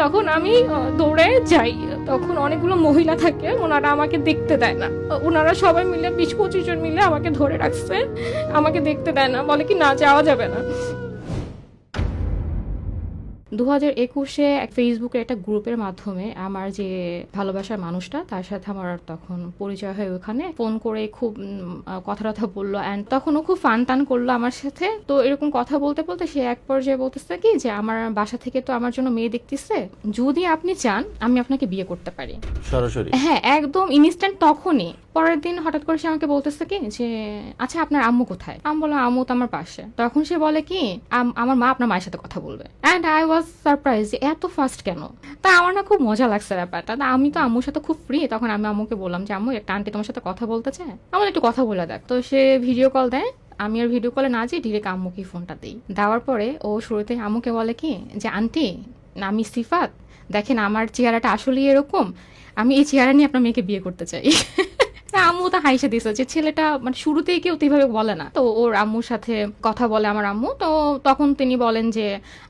তখন আমি দৌড়ে যাই, তখন অনেকগুলো মহিলা থাকে, ওনারা আমাকে দেখতে দেয় না, ওনারা সবাই মিলে 20-25 জন মিলে আমাকে ধরে রাখছে, আমাকে দেখতে দেয় না, বলে কি না যাওয়া যাবে না। 2021-এ ফেসবুকের একটা গ্রুপের মাধ্যমে আমার যে ভালোবাসার মানুষটা তার সাথে আমার তখন পরিচয় হয়, ওখানে ফোন করে খুব কথা বললো, অ্যান্ড তখন ও খুব ফান টান করলো আমার সাথে। তো এরকম কথা বলতে বলতে সে এক পর্যায়ে বলতেছে কি যে আমার বাসা থেকে তো আমার জন্য মেয়ে দেখতেছে, যদি আপনি চান আমি আপনাকে বিয়ে করতে পারি। সরাসরি? হ্যাঁ, একদম ইনস্ট্যান্ট। তখনই পরের দিন হঠাৎ করে সে আমাকে বলতেছে কি যে আচ্ছা আপনার আম্মু কোথায়? আমি বললাম আম্মু তো আমার পাশে। তখন সে বলে কি আমার মা আপনার মায়ের সাথে কথা বলবে। অ্যান্ড আই ওয়াজ সারপ্রাইজ যে এত ফাস্ট কেন। তা আমার না খুব মজা লাগছে ব্যাপারটা। তা আমি তো আম্মুর সাথে খুব ফ্রি, তখন আমি আম্মুকে বললাম যে আম্মু একটা আন্টি তোমার সাথে কথা বলতে চায়, আমার একটু কথা বলে দেখ। তো সে ভিডিও কল দেয়, আমি আর ভিডিও কলে না যাই, ডিরেক্ট আম্মুকে ফোনটা দিই। দেওয়ার পরে ও শুরুতে আম্মুকে বলে কি যে আন্টি আমি সিফাত, দেখেন আমার চেহারাটা আসলেই এরকম, আমি এই চেহারা নিয়ে আপনার মেয়েকে বিয়ে করতে চাই। আম্মু তো হাইসে দিছে যে ছেলেটা মানে শুরুতেই কেউ তো এইভাবে বলে না। তো ওর আম্মুর সাথে কথা বলে আমার আম্মু, তো তখন তিনি বলেন যে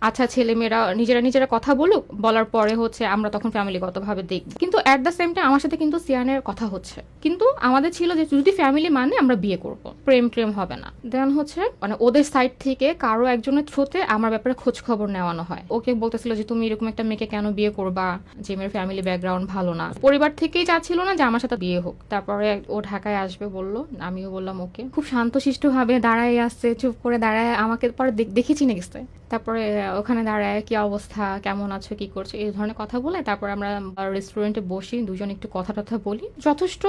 আচ্ছা ছেলে মেয়েরা নিজেরা কথা বলুক, বলার পরে হচ্ছে আমরা তখন ফ্যামিলিগতভাবে দেখব। কিন্তু অ্যাট দ্য সেম টাইম আমার সাথে কিন্তু সিয়ানের কথা হচ্ছে, কিন্তু আমাদের ছিল যে যদি ফ্যামিলি মানে আমরা বিয়ে করব, প্রেম হবে না। দেন হচ্ছে মানে ওদের সাইড থেকে কারো একজনের থ্রুতে আমার ব্যাপারে খোঁজ খবর নেওয়ানো হয়। ওকে বলতেছিল যে তুমি এরকম একটা মেয়েকে কেন বিয়ে করবা, যে মেয়ের ফ্যামিলি ব্যাকগ্রাউন্ড ভালো না, পরিবার থেকেই চাচ্ছিল না যে আমার সাথে বিয়ে হোক। তারপরে ও ঢাকায় আসবে বললো, আমিও বললাম ওকে। খুব শান্তশিষ্ট ভাবে দাঁড়ায় আসছে, চুপ করে দাঁড়ায় আমাকে পরে দেখে চিনে গেছে। তারপরে ওখানে দাঁড়ায় কি অবস্থা, কেমন আছো, কি করছো, এই ধরনের কথা বলে তারপর আমরা রেস্টুরেন্টে বসি, দুজন একটু কথা বলি। যথেষ্ট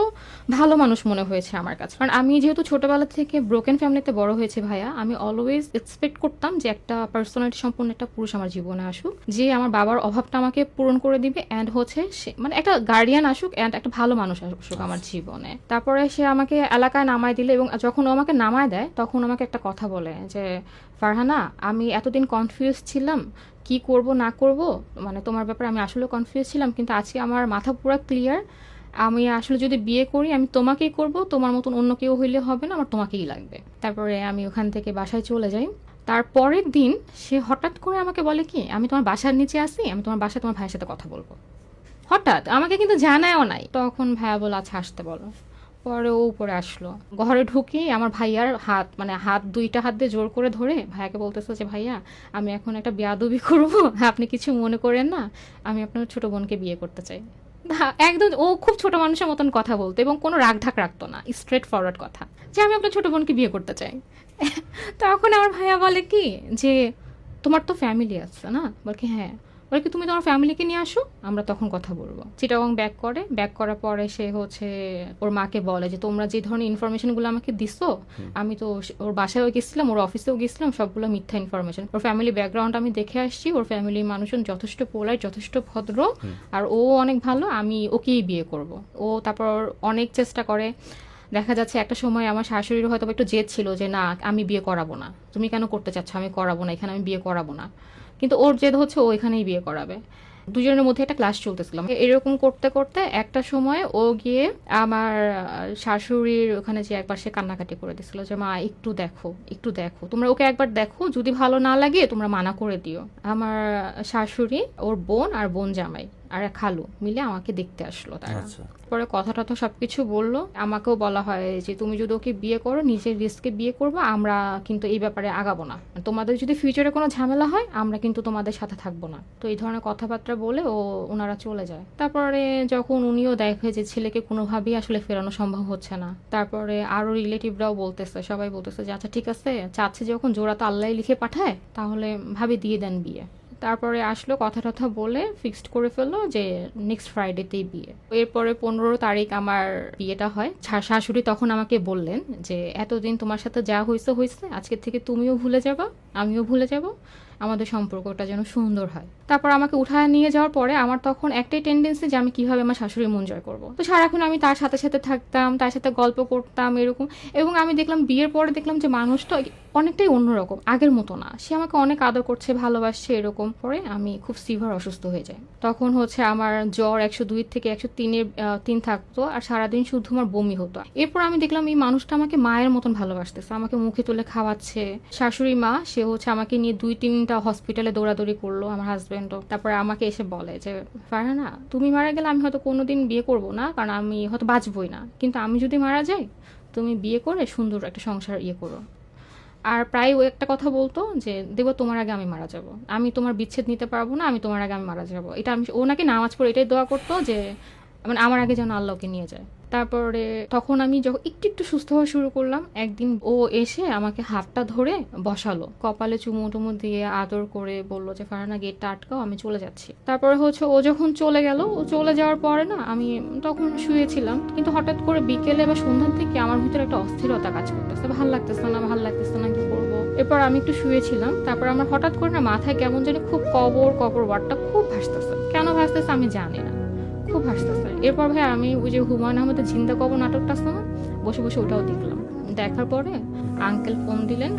ভালো মানুষ মনে হয়েছে আমার কাছে, কারণ আমি যেহেতু ছোটবেলা থেকে ব্রোকেন ফ্যামিলিতে বড় হয়েছে ভাইয়া, আমি অলওয়েজ এক্সপেক্ট করতাম যে একটা পার্সোনালিটি সম্পন্ন একটা পুরুষ আমার জীবনে আসুক, যে আমার বাবার অভাবটা আমাকে পূরণ করে দিবে, অ্যান্ড হচ্ছে মানে একটা গার্ডিয়ান আসুক, অ্যান্ড একটা ভালো মানুষ আসুক আমার জীবনে। তারপরে সে আমাকে এলাকায় নামায় দিলে, এবং যখন ও আমাকে নামায় দেয় তখন আমাকে একটা কথা বলে যে ফারহানা, আমি এতদিন কনফিউজ ছিলাম কি করব না করব, মানে তোমার ব্যাপারে আমি আসলে কনফিউজ ছিলাম, কিন্তু আজকে আমার মাথা পুরো ক্লিয়ার। আমি আসলে যদি বিয়ে করি আমি তোমাকেই করব, তোমার মতন অন্য কেউ হইলে হবে না, আমার তোমাকেই লাগবে। তারপরে আমি ওখান থেকে বাসায় চলে যাই। তারপরের দিন সে হঠাৎ করে আমাকে বলে কি আমি তোমার বাসার নিচে আসি, আমি তোমার বাসায় তোমার ভাইয়ের সাথে কথা বলবো। হঠাৎ আমাকে কিন্তু জানায়ও নাই। তখন ভাইয়া বলে আচ্ছা আসতে বলো। পরে ও উপরে আসলো, ঘরে ঢুকি আমার ভাইয়ার হাত মানে দুইটা হাত দিয়ে জোর করে ধরে ভাইয়াকে বলতেছে যে ভাইয়া আমি এখন একটা বেয়াদবি করবো, আপনি কিছু মনে করেন না, আমি আপনার ছোট বোনকে বিয়ে করতে চাই। একদম ও খুব ছোট মানুষের মতন কথা বলতো, এবং কোনো রাগ ঢাক রাখতো না, স্ট্রেট ফরওয়ার্ড কথা, যে আমি আপনার ছোট বোনকে বিয়ে করতে চাই। তখন আমার ভাইয়া বলে কি যে তোমার তো ফ্যামিলি আছে না, বল কি হ্যাঁ, বলে কি তুমি তোমার ফ্যামিলিকে নিয়ে আসো, আমরা তখন কথা বলবো। চিটাগং ব্যাক করার পরে সে হচ্ছে ওর মাকে বলে যে তোমরা যে ধরনের ইনফরমেশনগুলো আমাকে দিছো, আমি তো ওর বাসায়ও গেছিলাম, ওর অফিসেও গেছিলাম, সবগুলো মিথ্যা ইনফরমেশন। ওর ফ্যামিলি ব্যাকগ্রাউন্ড আমি দেখে আসছি, ওর ফ্যামিলির মানুষজন যথেষ্ট পোলাইট, যথেষ্ট ভদ্র, আর ও অনেক ভালো, আমি ওকেই বিয়ে করব। ও তারপর অনেক চেষ্টা করে। দেখা যাচ্ছে একটা সময় আমার শাশুড়ির হয়তো একটু জেদ ছিল যে না আমি বিয়ে করাবো না, তুমি কেন করতে চাচ্ছ, আমি করাবো না, এখানে আমি বিয়ে করাবো না, কিন্তু ওর জেদ হচ্ছে ও এখানেই বিয়ে করাবে। দুজনের মধ্যে একটা ক্লাস চলতেছিলাম, এরকম করতে করতে একটা সময় ও গিয়ে আমার শাশুড়ির ওখানে যে একবার সে কান্নাকাটি করে দিছিল যে মা একটু দেখো তোমরা ওকে একবার দেখো, যদি ভালো না লাগে তোমরা মানা করে দিও। আমার শাশুড়ি, ওর বোন আর বোন জামাই আর এক খালু মিলে আমাকে দেখতে আসলো। তারা পরে কথাটা তো সবকিছু বললো। আমাকেও বলা হয় যে তুমি যদি ওকে বিয়ে করো নিজের রিস্কে বিয়ে করবো, আমরা কিন্তু এই ব্যাপারে আগাবো না, তোমাদের যদি ফিউচারে কোনো ঝামেলা হয় আমরা কিন্তু তোমাদের সাথে থাকবো না। তো এই ধরনের কথাবার্তা বলে ওনারা চলে যায়। তারপরে যখন উনিও দেখে যে ছেলেকে কোনোভাবেই আসলে ফেরানো সম্ভব হচ্ছে না, তারপরে আরো রিলেটিভরাও বলতেছে, সবাই বলতেছে যে আচ্ছা ঠিক আছে, চাচ্ছে যখন জোড়া তো আল্লাহ লিখে পাঠায়, তাহলে ভাবি দিয়ে দেন বিয়ে। তারপরে আসলো, কথা বলে ফিক্সড করে ফেললো যে নেক্সট ফ্রাইডেতেই বিয়ে। এরপরে 15 তারিখ আমার বিয়েটা হয়। শাশুড়ি তখন আমাকে বললেন যে এতদিন তোমার সাথে যা হয়েছে আজকের থেকে তুমিও ভুলে যাবা, আমিও ভুলে যাব, আমাদের সম্পর্কটা যেন সুন্দর হয়। তারপর আমাকে উঠায় নিয়ে যাওয়ার পরে আমার তখন একটাই টেন্ডেন্সি যে আমি কিভাবে আমার শাশুড়ি মন জয় করবো। তো সারাক্ষণ আমি তার সাথে থাকতাম, তার সাথে গল্প করতাম এরকম। এবং আমি দেখলাম বিয়ের পরে দেখলাম যে মানুষটা অনেকটাই অন্যরকম, আগের মতো না। সে আমাকে অনেক আদর করছে, ভালোবাসছে, এরকম। পরে আমি খুব সিভিয়ার অসুস্থ হয়ে যাই। তখন হচ্ছে আমার জ্বর 102 থেকে 103 থাকতো, আর সারাদিন শুধু আমার বমি হতো। এরপর আমি দেখলাম এই মানুষটা আমাকে মায়ের মতন ভালোবাসতেছে, আমাকে মুখে তুলে খাওয়াচ্ছে। শাশুড়ি মা, সে হচ্ছে আমাকে নিয়ে 2-3টা হসপিটালে দৌড়াদৌড়ি করলো, আমার হাজবেন্ডও। তারপরে আমাকে এসে বলে যে ফারহানা, তুমি মারা গেলে আমি হয়তো কোনোদিন বিয়ে করবো না, কারণ আমি হয়তো বাঁচবই না, কিন্তু আমি যদি মারা যাই তুমি বিয়ে করে সুন্দর একটা সংসার করো। আর প্রায় ও একটা কথা বলতো যে দেবো, তোমার আগে আমি মারা যাব, আমি তোমার বিচ্ছেদ নিতে পারবো না, আমি তোমার আগে আমি মারা যাব। এটা আমি, ও নাকি নামাজ পড়ে এটাই দোয়া করতো যে মানে আমার আগে যেন আল্লাহকে নিয়ে যায়। তারপরে তখন আমি যখন একটু একটু সুস্থ হওয়া শুরু করলাম, একদিন ও এসে আমাকে হাতটা ধরে বসালো, কপালে চুমু টুমু দিয়ে আদর করে বললো যে ফারহানা গেটটা আটকাও, আমি চলে যাচ্ছি। তারপরে হচ্ছে ও যখন চলে গেল, ও চলে যাওয়ার পরে না আমি তখন শুয়েছিলাম, কিন্তু হঠাৎ করে বিকেলে বা সন্ধ্যার থেকে আমার ভিতরে একটা অস্থিরতা কাজ করতেছে, ভাল লাগতেছে না, ভাল লাগতেছে না, কি করবো। এরপর আমি একটু শুয়েছিলাম, তারপর আমার হঠাৎ করে না মাথায় কেমন জানি খুব কবর কবর ওয়ার্ডটা খুব ভাসতেছে, কেন ভাসতেছে আমি জানি না, খুব হাসতেছে। এরপর ভাই আমি ওই যে হুমায়ুন আহমেদের জিন্দা কবর নাটকটা আছে না, বসে বসে ওটাও দেখলাম। দেখার পরে আঙ্কেল ফোন দিলেন,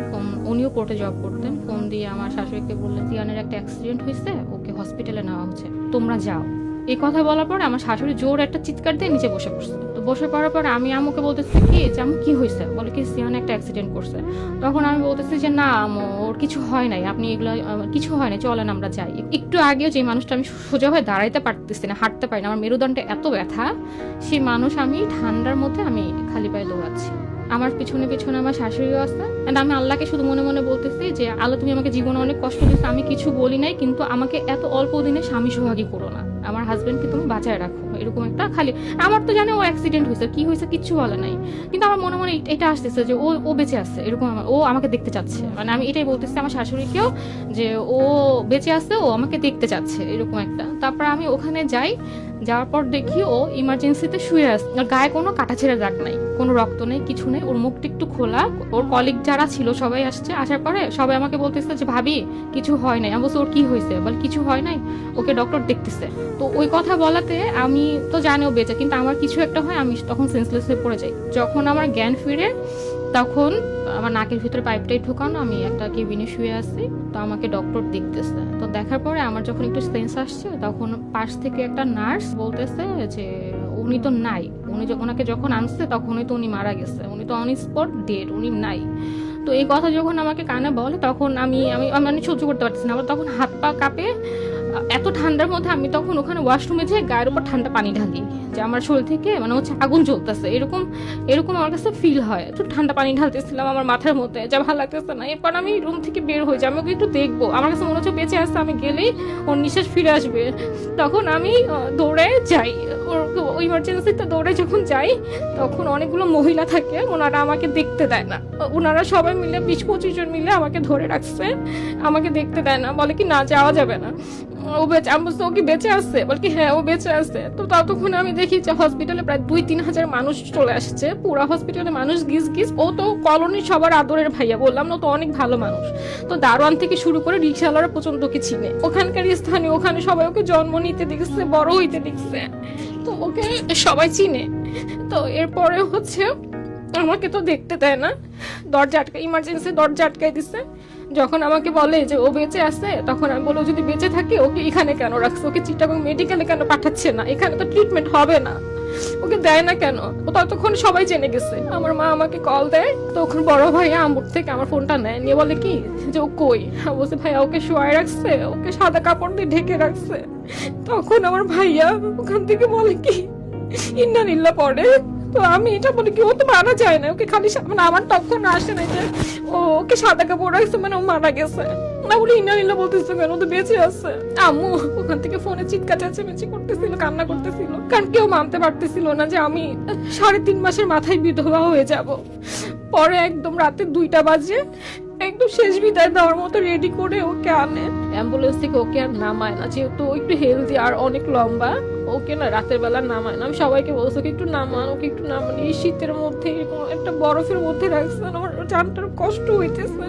উনিও কোর্টে জব করতেন। ফোন দিয়ে আমার শাশুড়িকে বললেন জিয়ানের একটা অ্যাক্সিডেন্ট হয়েছে, ওকে হসপিটালে নেওয়া হচ্ছে, তোমরা যাও। এই কথা বলার পরে আমার শাশুড়ি জোর একটা চিৎকার দিয়ে নিচে বসে পড়ছে। তো বসে পড়ার পরে আমি আম্মুকে বলতেছি কি যে আম্মু কি হয়েছে, বলে কি জিয়ান একটা অ্যাক্সিডেন্ট করছে। তখন আমি বলতেছি যে না আম্মু, ওর কিছু হয় নাই, আপনি এগুলো কিছু হয় না, চলেন আমরা যাই। একটু আগেও যে মানুষটা আমি সোজা হয়ে দাঁড়াইতে পারতেছি না, হাঁটতে পারি না, আমার মেরুদণ্ডে এত ব্যথা, সেই মানুষ আমি ঠান্ডার মধ্যে আমি খালি পায়ে দৌড়াচ্ছি। আমার পিছনে পিছনে আমার শাশুড়িও আছে। এন্ড আমি আল্লাহকে শুধু মনে মনে বলতেছি যে আল্লাহ তুমি আমাকে জীবনে অনেক কষ্ট দিচ্ছ, আমি কিছু বলি নাই, কিন্তু আমাকে এত অল্প দিনে স্বামী সোহাগী করো না, আমার হাজবেন্ডকে তুমি বাঁচায় রাখো। এরকম একটা খালি, আমার তো জানে ও অ্যাক্সিডেন্ট হয়েছে, কি হয়েছে কিচ্ছু বলে নাই, কিন্তু আমার মনে মনে এটা আসতেছে যে ও বেঁচে আছে, এরকম ও আমাকে দেখতে চাচ্ছে। মানে আমি এটাই বলতেছি আমার শাশুড়িকেও যে ও বেঁচে আছে, ও আমাকে দেখতে চাচ্ছে, এরকম একটা। তারপর আমি ওখানে যাই, যাওয়ার পর দেখি ও ইমার্জেন্সিতে শুয়ে আছে, ওর গায়ে কোনো কাটাছেঁড়া দাগ নাই, কোনো রক্ত নেই, কিছু নেই, ওর মুখটা একটু খোলা। ওর কলিগ যারা ছিল সবাই আসছে, আসার পরে সবাই আমাকে বলতেছে যে ভাবি কিছু হয় নাই। আমি বলছি ওর কি হয়েছে, বলে কিছু হয় নাই, ওকে ডক্টর দেখতেছে। তো ওই কথা বলাতে আমি তো জানি ও বেঁচে, কিন্তু আমার কিছু একটা হয়, আমি তখন সেন্সলেস হয়ে পড়ে যাই। যখন আমার জ্ঞান ফিরে তখন আমার নাকের ভিতরে পাইপটাই ঢুকানো, আমি একটা কেবিনে শুয়ে আছি। তো আমাকে ডক্টর দেখতেছে, তো দেখার পরে আমার যখন একটু সেন্স আসছে, তখন পাশ থেকে একটা নার্স বলতেছে যে উনি তো নাই, ওনাকে যখন আনছে তখনই তো উনি মারা গেছে, উনি তো অন স্পট ডেড, উনি নাই। তো এই কথা যখন আমাকে কানে বলে, তখন আমি আমি মানে সহ্য করতে পারতেছি না, আমার তখন হাত পা কাঁপে। এত ঠান্ডার মধ্যে আমি তখন ওখানে ওয়াশরুমে যেয়ে গায়ের উপর ঠান্ডা পানি ঢালি, যে আমার শরীর থেকে মানে হচ্ছে আগুন জ্বলতেছে, এরকম এরকম আমার কাছে ফিল হয়। একটু ঠান্ডা পানি ঢালতেছিলাম আমার মাথার মধ্যে, যা ভালো লাগতেছে না। এরপর আমি রুম থেকে বের হয়ে যাই, আমি ওকে একটু দেখবো, আমার কাছে মনে হচ্ছে বেঁচে আসছে, আমি গেলেই ওর নিঃশ্বাস ফিরে আসবে। তখন আমি দৌড়ে যাই, ওর ইমার্জেন্সিতে দৌড়ে যখন যাই, তখন অনেকগুলো মহিলা থাকে, ওনারা আমাকে দেখতে দেয় না, ওনারা সবাই মিলে 20-25 জন মিলে আমাকে ধরে রাখছে, আমাকে দেখতে দেয় না, বলে কি না যাওয়া যাবে না, ও বেঁচে। আমি বলছি ও কি বেঁচে আছে, বল কি হ্যাঁ ও বেঁচে আছে। তো ততক্ষণ আমি দেখি যে হসপিটালে প্রায় 2-3 হাজার মানুষ চলে আসছে, পুরো হসপিটালে মানুষ গিজ গিজ। ও তো কলোনির সবার আদরের ভাইয়া, বললাম না, তো অনেক ভালো মানুষ, তো দারোয়ান থেকে শুরু করে রিক্সাওয়ালারা পর্যন্ত ওকে চিনে, ওখানকার স্থানীয়, ওখানে সবাই ওকে জন্ম নিতে দেখছে, বড় হইতে দেখছে, তো ওকে সবাই চিনে। তো এরপরে হচ্ছে আমাকে তো দেখতে দেয় না, দরজা আটকায়, ইমার্জেন্সি দরজা আটকাই দিচ্ছে। যখন আমাকে বলে যে ও বেঁচে আছে, তখন আমি বলি যদি বেঁচে থাকে ওকে এখানে কেন রাখছে, ওকে চিটাগং মেডিকেলে কেন পাঠাচ্ছে না, এখানে তো ট্রিটমেন্ট হবে না, ওকে দেয় না কেন। ও ততক্ষণ সবাই জেনে গেছে। আমার মা আমাকে কল দেয়, তখন বড় ভাইয়া আমুর থেকে আমার ফোনটা নেয়, নিয়ে বলে কি যে ও কই। বলছে ভাইয়া ওকে শোয়ায় রাখছে, ওকে সাদা কাপড় দিয়ে ঢেকে রাখছে। তখন আমার ভাইয়া ওখান থেকে বলে কি ইন্নালিল্লাহ পড়ে। তো আমি এটা বলি কি ও তো মারা যায় না, ওকে খালি মানে আমার তখন আসে না যে ওকে সাদা কাপড় রাখছে মানে ও মারা গেছে না, বলে ইন্নালিল্লাহ বলতেছে কেন, ও তো বেঁচে আছে। আম্মু ওখান থেকে ফোনে চিৎকার চেঁচামেচি করতেছিল, কান্না করতেছিল, কারণ কেউ মানতে পারতেছিল না যে আমি 3.5 মাসের মাথায় বিধবা হয়ে যাব। পরে একদম রাতে 2টা বাজে একদম শেষ বিদায় দেওয়ার মতো রেডি করে ওকে আনে অ্যাম্বুলেন্স থেকে। ওকে আর নামায় না, যেহেতু একটু হেলদি আর অনেক লম্বা, ওকে না রাতের বেলা নামায় না। আমি সবাইকে বলছি ওকে একটু নামান, ওকে একটু নামান, এই শীতের মধ্যে এরকম একটা বরফের মধ্যে রাখছেন, আমার জানটার কষ্ট হইতেছে,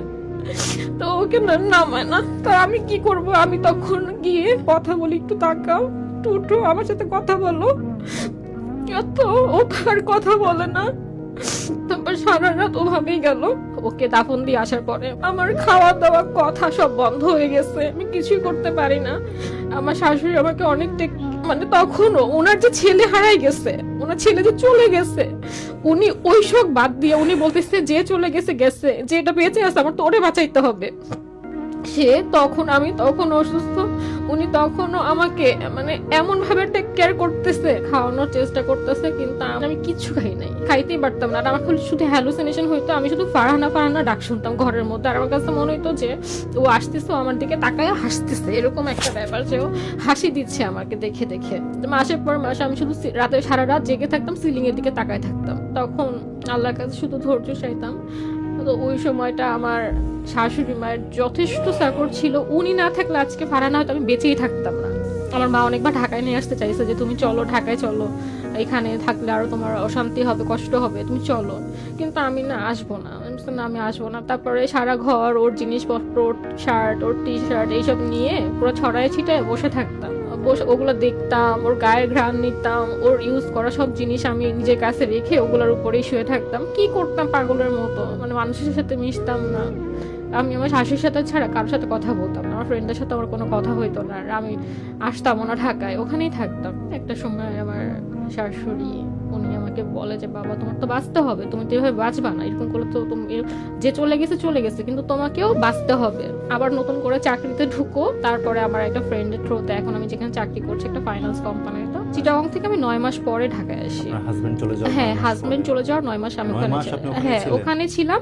তো ওকে না নামায় না। তো আমি কি করব, আমি তখন গিয়ে কথা বলি, একটু তাকাও টুটু আমার সাথে কথা বলো, তো ও তো আর কথা বলে না। তারপর সারা রাত ওভাবেই গেল। ওকে দাফন দিয়ে আসার পরে আমার খাওয়া দাওয়া কথা সব বন্ধ হয়ে গেছে, আমি কিছুই করতে পারি না। আমার শাশুড়ি আমাকে অনেকটা, মানে তখনও ওনার যে ছেলে হারাই গেছে, ওনার ছেলে যে চলে গেছে, উনি ওই শোক বাদ দিয়ে উনি বলতেছে যে চলে গেছে গেছে, যে এটা বেঁচে আছে আমার তো ওরে বাঁচাইতে হবে। সে তখন, আমি তখন অসুস্থ, উনি তখনও আমাকে মানে এমন ভাবে টেক কেয়ার করতেছে, খাওয়ানোর চেষ্টা করতেছে, কিন্তু আমি কিছু খাই নাই, খাইতেই পারতাম না। আর আমার খালি শুধু হ্যালুসিনেশন হইতো, আমি শুধু ফারহানা ফারহানা ডাক শুনতাম ঘরের মধ্যে। আর আমার কাছে মনে হইতো যে ও আসতেছে, আমার দিকে তাকায় হাসতেছে, এরকম একটা ব্যাপার, যে ও হাসি দিচ্ছে আমাকে দেখে দেখে। মাসের পর মাস আমি শুধু রাতে সারা রাত জেগে থাকতাম, সিলিং এর দিকে তাকায় থাকতাম। তখন আল্লাহর কাছে শুধু ধৈর্য চাইতাম। তো ওই সময়টা আমার শাশুড়ি মায়ের যথেষ্ট সাপোর্ট ছিল। উনি না থাকলে আজকে ফারহানা হয়তো আমি বেঁচেই থাকতাম না। আমার মা অনেকবার ঢাকায় নিয়ে আসতে চাইছে, যে তুমি চলো ঢাকায় চলো, এখানে থাকলে আরো তোমার অশান্তি হবে, কষ্ট হবে, তুমি চলো। কিন্তু আমি না, আসবো না, আমি আসবো না। তারপরে সারা ঘর ওর জিনিসপত্র, ওর শার্ট, ওর টি শার্ট এইসব নিয়ে পুরো ছড়ায় ছিটায় বসে থাকতাম, বসে ওগুলো দেখতাম, ওর গায়ের ঘ্রাণ নিতাম, ওর ইউজ করা সব জিনিস আমি নিজের কাছে রেখে ওগুলোর উপরেই শুয়ে থাকতাম। কি করতাম পাগলের মতো, মানে মানুষের সাথে মিশতাম না। আমি আমার শাশুড়ির সাথে ছাড়া কারোর সাথে কথা বলতাম না, আমার ফ্রেন্ডের সাথে আমার কোনো কথা হইতো না। আর আমি আসতাম না ঢাকায়, ওখানেই থাকতাম। একটা সময় আমার শাশুড়ি উনি আমাকে বলে যে বাবা তোমার তো বাঁচতে হবে, তুমি তো এভাবে বাঁচবা না, এরকম করলে তো তুমি, যে চলে গেছে চলে গেছে, কিন্তু তোমাকেও বাঁচতে হবে, আবার নতুন করে চাকরিতে ঢুকো। তারপরে আমার একটা ফ্রেন্ডের থ্রুতে এখন আমি যেখানে চাকরি করছি, একটা ফাইন্যান্স কোম্পানিতে চিটাগং থেকে, আমি 9 মাস পরে ঢাকায় আসি। হ্যাঁ, হাজবেন্ড চলে যাওয়ার 9 মাস আমি ওখানে, হ্যাঁ ওখানে ছিলাম।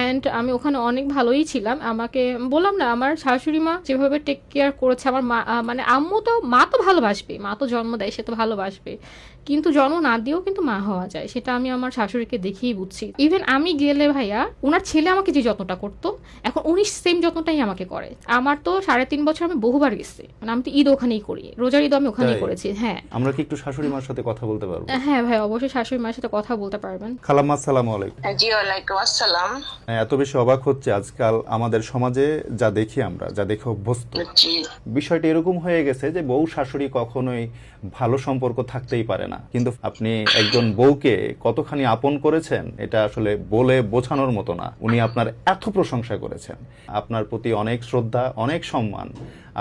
এন্ড আমি ওখানে অনেক ভালোই ছিলাম। আমাকে বললাম না, আমার শাশুড়ি মা যেভাবে টেক কেয়ার করেছে, আমার মা মানে আম্মু তো, মা তো ভালোবাসবে, মা তো জন্ম দেয়, সে তো ভালোবাসবে, কিন্তু জন্ম না দিয়েও কিন্তু মা হওয়া যায়, সেটা আমি আমার শাশুড়িকে দেখেই বুঝছি। ইভেন আমি গেলে ভাইয়া, ওনার ছেলে আমাকে যে যত্নটা করতো, এখন উনি সেম যত্নটাই আমাকে করে। আমার তো 3.5 বছর আমি বহুবার গেছি, মানে আমি তো ঈদ ওখানেই করি, রোজার ঈদ আমি ওখানেই করেছি। হ্যাঁ, আমরা কি একটু শাশুড়ি মার সাথে কথা বলতে পারবো? হ্যাঁ ভাই, অবশ্যই শাশুড়ি মায়ের সাথে কথা বলতে পারবেন। খালাম্মা আসসালামু আলাইকুম। জি ওয়ালাইকুম আসসালাম। এত বেশি অবাক হচ্ছে আজকাল আমাদের সমাজে যা দেখি, আমরা যা দেখে অভ্যস্ত, জি বিষয়টা এরকম হয়ে গেছে যে বউ শাশুড়ি কখনোই ভালো সম্পর্ক থাকতেই পারে না। কিন্তু আপনি একজন বউকে কতখানি আপন করেছেন এটা আসলে বলে বোঝানোর মতো না। উনি আপনার এত প্রশংসা করেছেন, আপনার প্রতি অনেক শ্রদ্ধা, অনেক সম্মান।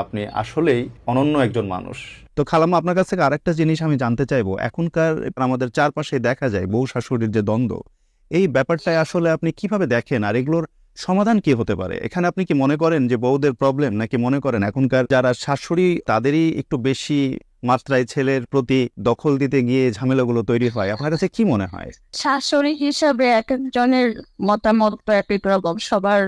আপনি আসলেই অনন্য একজন মানুষ। তো খালাম্মা, আপনার কাছ থেকে আরেকটা জিনিস আমি জানতে চাইবো। এখনকার আমাদের চারপাশে দেখা যায় বউ শাশুড়ির যে দ্বন্দ্ব, এই ব্যাপারটাই আসলে আপনি কিভাবে দেখেন, আর এগুলোর সমাধান কি হতে পারে? এখানে আপনি কি মনে করেন যে বউদের প্রবলেম, নাকি মনে করেন এখনকার যারা শাশুড়ি তাদেরই একটু বেশি মাত্রায় ছেলের প্রতি দখল দিতে গিয়ে ঝামেলাগুলো তৈরি হয়? আপনার কাছে কি মনে হয়? শাশুড়ি হিসাবে এক একজনের মতামত তো এক এক রকম, সবার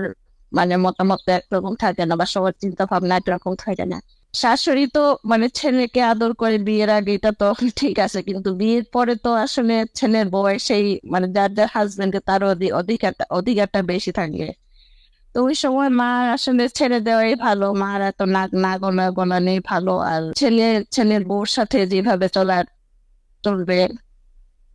মানে মতামত তো একরকম থাকে না, বা সবার চিন্তা ভাবনা একরকম থাকে না। শাশুড়ি তো মানে ছেলেকে আদর করে বিয়ের আগে, এটা তো ঠিক আছে, কিন্তু বিয়ের পরে তো আসলে ছেলের বউয়ের সেই মানে যার যার হাজবেন্ডে তার অধিকারটা বেশি থাকে। তো ওই সময় মা আসলে ছেড়ে দেওয়াই ভালো, মার এত নাক না গলানেই ভালো। আর ছেলের বউর সাথে যেভাবে চলবে,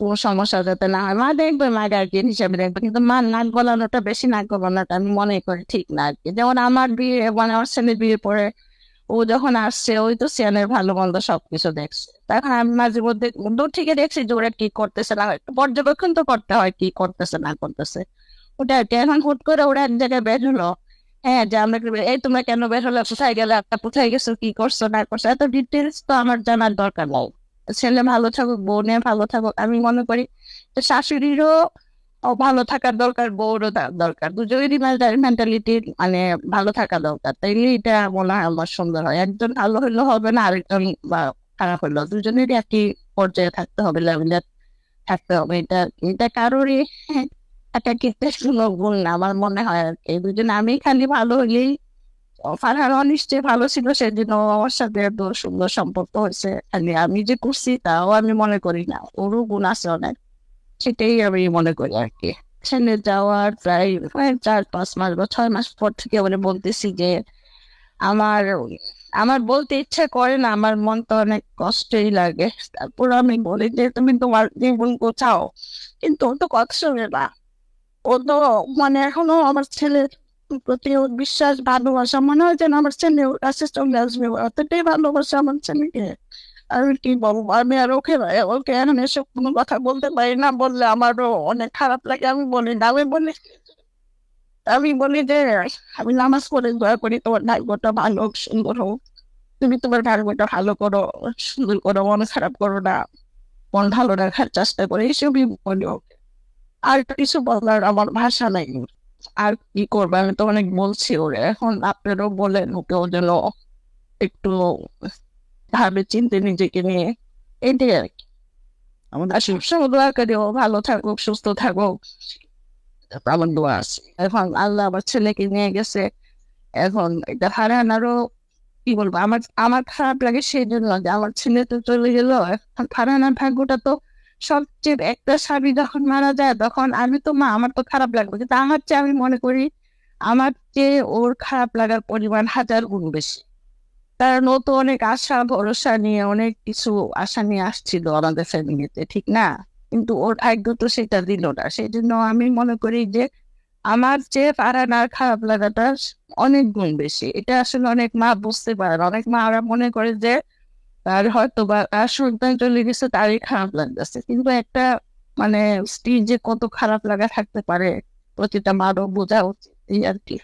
কোনো সমস্যা যাতে না হয়, মা দেখবে, মা গার্জিয়ান হিসাবে দেখবে, কিন্তু মা নাক গলানোটা, বেশি নাক গলানোটা আমি মনে করি ঠিক না আর কি। যেমন আমার বিয়ে, মানে আমার ছেলের বিয়ের পরে ও যখন আসছে, ওই তো সিয়ানের ভালো মন্দ সবকিছু দেখছে। তখন আমি মাঝে মধ্যে দূর থেকে দেখছি যে ওরা কি করতেছে না, হয় পর্যবেক্ষণ তো করতে হয় কি করতেছে না করতেছে, ওটা আর কি। এখন হুট করে ওরা এক জায়গায় বের হলো, হ্যাঁ যে আমরা এই তোমরা কেন বের হলো, কোথায় গেলে, একটা কোথায় গেছো, কি করছো না করছো, এত ডিটেলস তো আমার জানার দরকার নেই। ছেলে ভালো থাকুক, বউ নিয়ে ভালো থাকুক, আমি মনে করি যে শাশুড়িরও ভালো থাকার দরকার, বউরও দরকার, দুজনেরই মেন্টালিটি মানে ভালো থাকা দরকার। তাইলে এটা মনে হয় আমার সুন্দর হয়। একজন ভালো হইলেও হবে না, আরেকজন বা খারাপ হইলো, দুজনেরই একই পর্যায়ে থাকতে হবে, লেভেলে থাকতে হবে। এটা এটা কারোরই একাকিত্বের কোনো গুণ না আমার মনে হয় আর কি। দুজন, আমি খালি ভালো হইলেই, ফারহান নিশ্চয়ই ভালো ছিল, সেদিন আমার সাথে এত সুন্দর সম্পর্ক হয়েছে, খালি আমি যে করছি তাও আমি মনে করি না, ওরও গুণ আছে অনেক, সেটাই আমি মনে করি আর কি। ছেলে যাওয়ার প্রায় 4-5 মাস বা 6 মাস পর থেকে মানে বলতেছি যে আমার আমার বলতে ইচ্ছে করে না, আমার মন তো অনেক কষ্টই লাগে। তারপর আমি বলি যে তুমি তোমার জীবন গোছাও, কিন্তু ও তো কথা শুনে না। ও তো মানে এখনো আমার ছেলের প্রতি ওর বিশ্বাস, ভালোবাসা, মনে হয় যেন আমার ছেলে ওর কাছে চলে আসবে, অতটাই ভালোবাসা আমার ছেলেকে। আমি কি বলবো, আমি আর ওকে ওকে এখন এসব কোনো কথা বলতে পারি না, বললে আমারও অনেক খারাপ লাগে। আমি বলি না, আমি বলি যে আমি নামাজ পড়ে দোয়া করি তোমার ভাগ্যটা ভালো হোক, সুন্দর হোক, তুমি তোমার ভাগ্যটা ভালো করো, সুন্দর করো, মন খারাপ করো না, মন ভালো রাখার চেষ্টা করে, এসবই বলি ওকে। আর কিছু বলার আমার ভাষা নাই। আর কি করবে, আমি তো অনেক বলছি ওরে, এখন আপনারও বলেন ওকে, ও যেন একটু ভাবে চিনতে নিজেকে নিয়ে, এটাই আর কি। আমাদের আর সবসময় দোয়া করি ও ভালো থাকুক, সুস্থ থাকুক, আমার দোয়া আছে। এখন আল্লাহ আমার ছেলেকে নিয়ে গেছে, এখন এটা হারানোরও কি বলবো, আমার আমার খারাপ লাগে সেই জন্য যে আমার ছেলে তো চলে গেল, এখন হারানোর ভাগ্যটা তো সবচেয়ে, একটা স্বামী যখন মারা যায় তখন আমি তো মা, আমার তো খারাপ লাগবে, কিন্তু আমার চেয়ে আমি মনে করি আমার চেয়ে ওর খারাপ লাগার পরিমাণ 1000 গুণ বেশি। কারণ ও তো অনেক আশা ভরসা নিয়ে, অনেক কিছু আশা নিয়ে আসছিল আমাদের ফ্যামিলিতে, ঠিক না? কিন্তু ওর ভাগ্য তো সেটা দিল না, সেই জন্য আমি মনে করি যে আমার চেয়ে ফারহানার খারাপ লাগাটা অনেক গুণ বেশি। এটা আসলে অনেক মা বুঝতে পারে না। অনেক মা ওরা মনে করে যে তার হয়তো বা তার সন্তান চলে গেছে তারই খারাপ লাগতেছে, কিন্তু একটা মানে স্ত্রীর যে কত খারাপ লাগা থাকতে পারে প্রতিটা মারও বোঝা উচিত, এই আর কি।